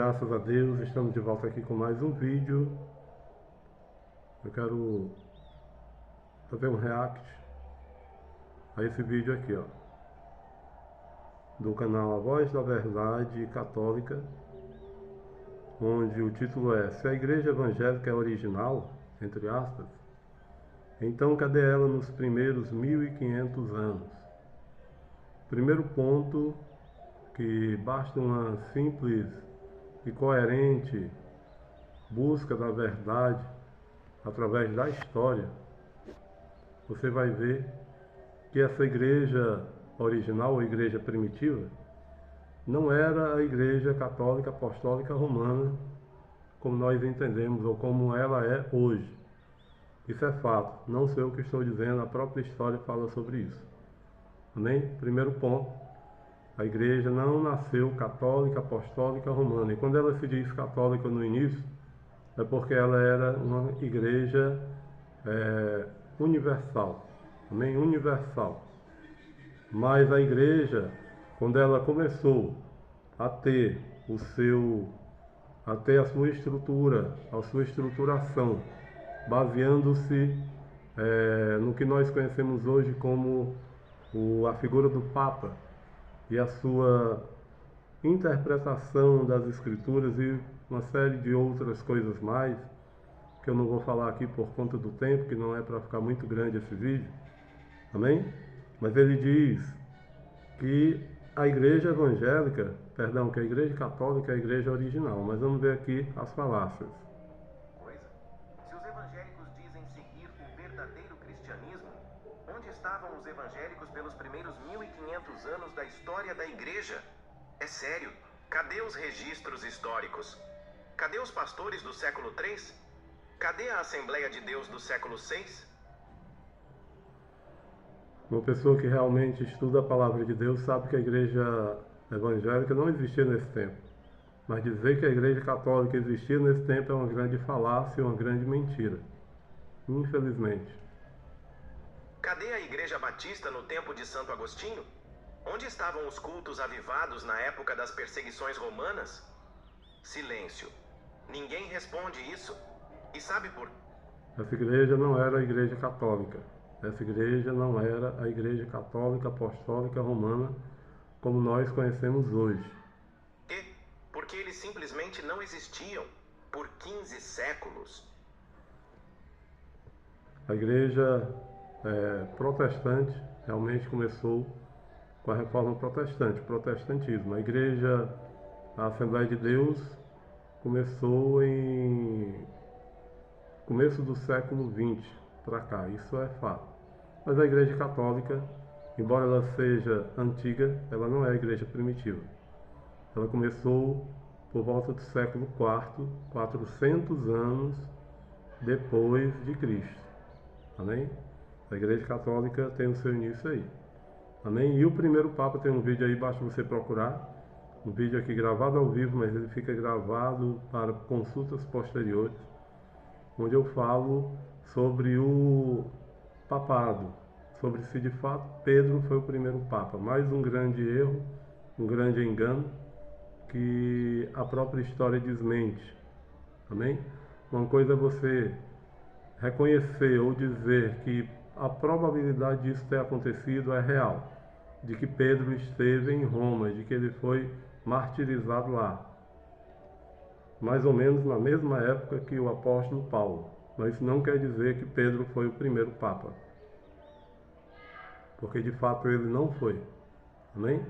Graças a Deus, estamos de volta aqui com mais um vídeo. Eu quero fazer um react a esse vídeo aqui, ó, do canal A Voz da Verdade Católica, onde o título é: se a Igreja Evangélica é original, entre aspas, então cadê ela nos primeiros 1500 anos? Primeiro ponto, que basta uma simples e coerente busca da verdade através da história, você vai ver que essa igreja original, ou igreja primitiva, não era a igreja católica apostólica romana como nós entendemos, ou como ela é hoje. Isso é fato, não sou eu que estou dizendo, a própria história fala sobre isso. Amém? Primeiro ponto, a igreja não nasceu católica apostólica romana. E quando ela se diz católica no início, é porque ela era uma igreja universal. Amém? Universal. Mas a igreja, quando ela começou a ter a sua estrutura, a sua estruturação, baseando-se no que nós conhecemos hoje como a figura do Papa e a sua interpretação das Escrituras e uma série de outras coisas mais, que eu não vou falar aqui por conta do tempo, que não é para ficar muito grande esse vídeo. Amém? Mas ele diz que a igreja evangélica, perdão, que a igreja católica é a igreja original. Mas vamos ver aqui as falácias. Se os evangélicos dizem seguir o verdadeiro cristianismo, onde estavam os evangélicos pelos primeiros 1500 anos da história da igreja? É sério, cadê os registros históricos? Cadê os pastores do século III? Cadê a Assembleia de Deus do século VI? Uma pessoa que realmente estuda a palavra de Deus sabe que a igreja evangélica não existia nesse tempo. Mas dizer que a igreja católica existia nesse tempo é uma grande falácia, uma grande mentira. Infelizmente. Cadê a Igreja Batista no tempo de Santo Agostinho? Onde estavam os cultos avivados na época das perseguições romanas? Silêncio. Ninguém responde isso. E sabe por quê? Essa igreja não era a igreja católica. Essa igreja não era a igreja católica apostólica romana como nós conhecemos hoje. Porque eles simplesmente não existiam por 15 séculos. A igreja protestante realmente começou com a reforma protestante, o protestantismo. A igreja, a Assembleia de Deus, começou em começo do século XX para cá, isso é fato. Mas a igreja católica, embora ela seja antiga, ela não é a igreja primitiva. Ela começou por volta do século IV, 400 anos depois de Cristo. Amém? A igreja católica tem o seu início aí. Amém? E o primeiro Papa, tem um vídeo aí, basta você procurar. Um vídeo aqui gravado ao vivo, mas ele fica gravado para consultas posteriores, onde eu falo sobre o papado, sobre se de fato Pedro foi o primeiro Papa. Mais um grande erro, um grande engano, que a própria história desmente. Amém? Uma coisa é você reconhecer ou dizer que a probabilidade disso ter acontecido é real, de que Pedro esteve em Roma, de que ele foi martirizado lá, mais ou menos na mesma época que o apóstolo Paulo. Mas isso não quer dizer que Pedro foi o primeiro Papa, porque de fato ele não foi. Amém?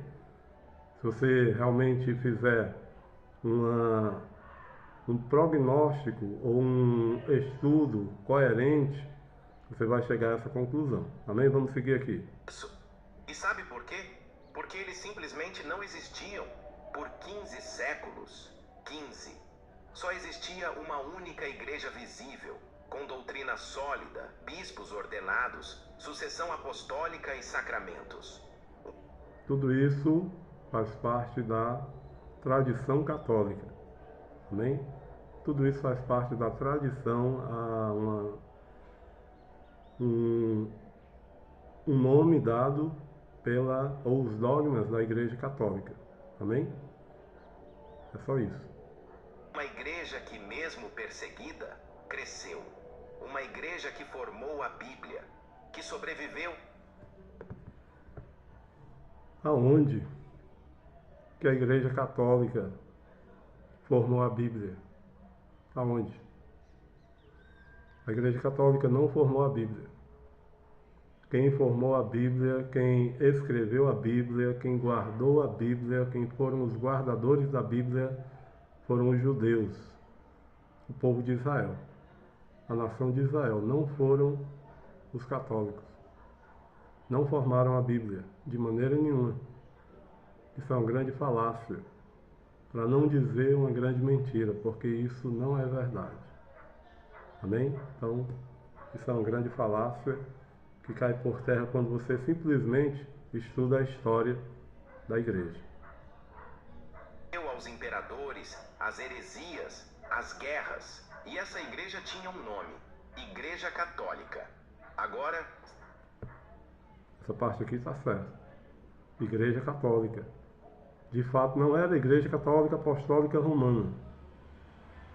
Se você realmente fizer um prognóstico ou um estudo coerente, você vai chegar a essa conclusão. Amém? Vamos seguir aqui. E sabe por quê? Porque eles simplesmente não existiam por 15 séculos. 15. Só existia uma única igreja visível, com doutrina sólida, bispos ordenados, sucessão apostólica e sacramentos. Tudo isso faz parte da tradição católica. Amém? Tudo isso faz parte da tradição, um nome dado ou os dogmas da Igreja Católica. Amém? É só isso. igreja que, mesmo perseguida, cresceu. Uma igreja que formou a Bíblia, que sobreviveu. Aonde que a Igreja Católica formou a Bíblia? Aonde? A Igreja Católica não formou a Bíblia. Quem formou a Bíblia, quem escreveu a Bíblia, quem guardou a Bíblia, quem foram os guardadores da Bíblia, foram os judeus, o povo de Israel, a nação de Israel. Não foram os católicos. Não formaram a Bíblia, de maneira nenhuma. Isso é uma grande falácia, para não dizer uma grande mentira, porque isso não é verdade. Amém? Então, isso é uma grande falácia que cai por terra quando você simplesmente estuda a história da igreja. Aos imperadores, as heresias, as guerras, e essa igreja tinha um nome: Igreja Católica. Agora, essa parte aqui está certa. Igreja Católica. De fato, não era a Igreja Católica Apostólica Romana.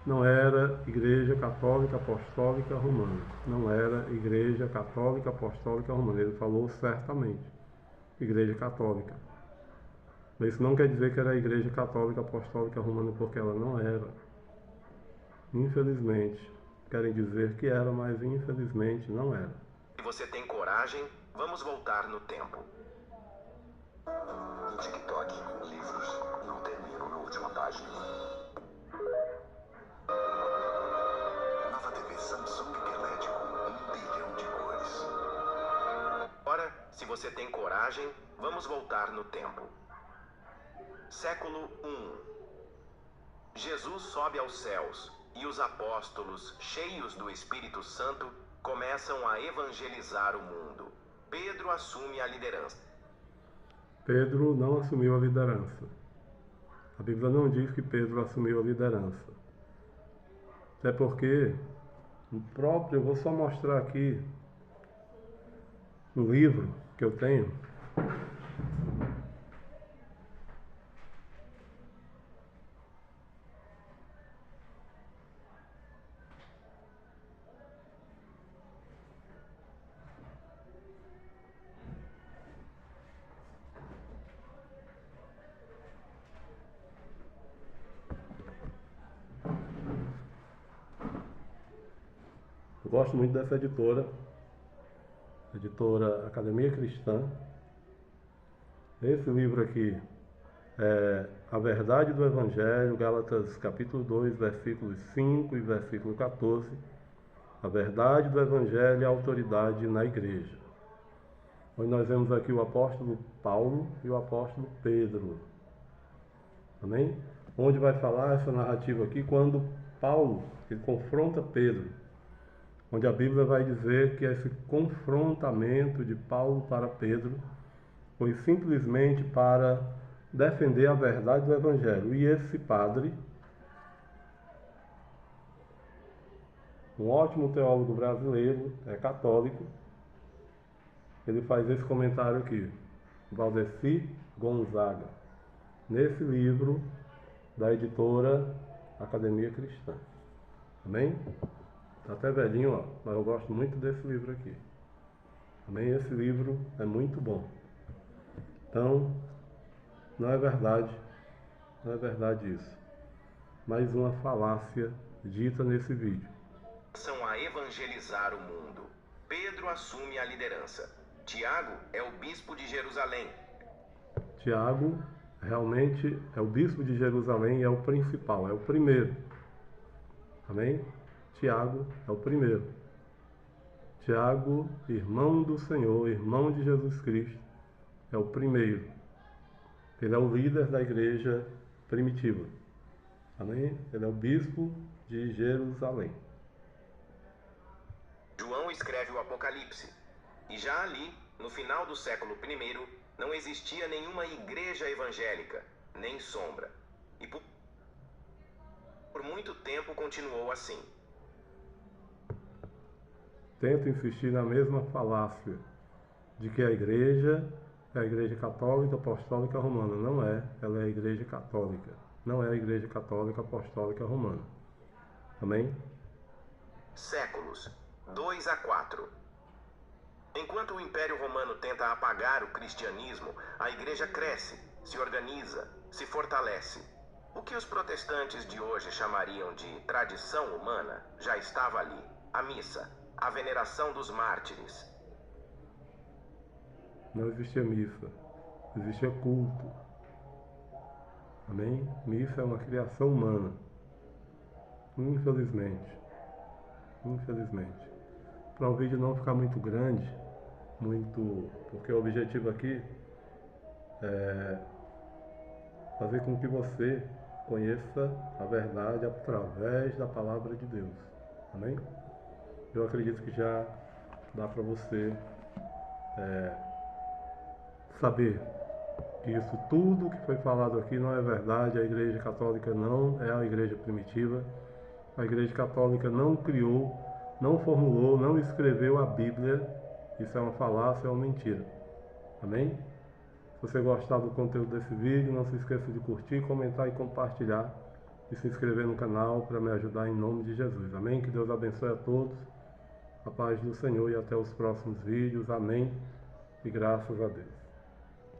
Não era Igreja Católica Apostólica Romana. Não era Igreja Católica Apostólica Romana. Ele falou certamente Igreja Católica. Mas isso não quer dizer que era a Igreja Católica Apostólica Romana, porque ela não era. Infelizmente. Querem dizer que era, mas infelizmente não era. Se você tem coragem, vamos voltar no tempo. Um TikTok com livros não terminam na última página. Nova TV Samsung QLED com 1 bilhão de cores. Agora, se você tem coragem, vamos voltar no tempo. Século I. Jesus sobe aos céus e os apóstolos, cheios do Espírito Santo, começam a evangelizar o mundo. Pedro assume a liderança. Pedro não assumiu a liderança. A Bíblia não diz que Pedro assumiu a liderança. Até porque o próprio, eu vou só mostrar aqui no livro que eu tenho. Eu gosto muito dessa editora, editora Academia Cristã. Esse livro aqui é A Verdade do Evangelho, Gálatas capítulo 2, versículos 5 e versículo 14. A verdade do Evangelho e a autoridade na igreja. Hoje nós vemos aqui o apóstolo Paulo e o apóstolo Pedro. Amém? Onde vai falar essa narrativa aqui quando Paulo ele confronta Pedro. Onde a Bíblia vai dizer que esse confrontamento de Paulo para Pedro foi simplesmente para defender a verdade do Evangelho. E esse padre, um ótimo teólogo brasileiro, é católico, ele faz esse comentário aqui, Valdeci Gonzaga, nesse livro da editora Academia Cristã. Amém? Está até velhinho, ó, mas eu gosto muito desse livro aqui. Amém? Esse livro é muito bom. Então, não é verdade isso. Mais uma falácia dita nesse vídeo. São a evangelizar o mundo. Pedro assume a liderança. Tiago é o bispo de Jerusalém. Tiago realmente é o bispo de Jerusalém e é o principal, é o primeiro. Amém? Tiago é o primeiro. Tiago, irmão do Senhor, irmão de Jesus Cristo, é o primeiro. Ele é o líder da igreja primitiva. Amém? Ele é o bispo de Jerusalém. João escreve o Apocalipse. E já ali, no final do século I, não existia nenhuma igreja evangélica, nem sombra. E por muito tempo continuou assim. Tento insistir na mesma falácia de que a igreja é a igreja católica apostólica romana. Não é, ela é a igreja católica. Não é a igreja católica apostólica romana. Amém? Séculos 2 a 4. Enquanto o Império Romano tenta apagar o cristianismo, a Igreja cresce, se organiza, se fortalece. O que os protestantes de hoje chamariam de tradição humana já estava ali: a missa, a veneração dos mártires. Não existia missa, existia culto. Amém? Missa é uma criação humana. Infelizmente. Infelizmente. Para o vídeo não ficar muito grande, porque o objetivo aqui é fazer com que você conheça a verdade através da palavra de Deus. Amém? Eu acredito que já dá para você saber que isso tudo que foi falado aqui não é verdade. A Igreja Católica não é a Igreja primitiva. A Igreja Católica não criou, não formulou, não escreveu a Bíblia. Isso é uma falácia, é uma mentira. Amém? Se você gostar do conteúdo desse vídeo, não se esqueça de curtir, comentar e compartilhar. E se inscrever no canal para me ajudar em nome de Jesus. Amém? Que Deus abençoe a todos. A paz do Senhor e até os próximos vídeos. Amém? E graças a Deus.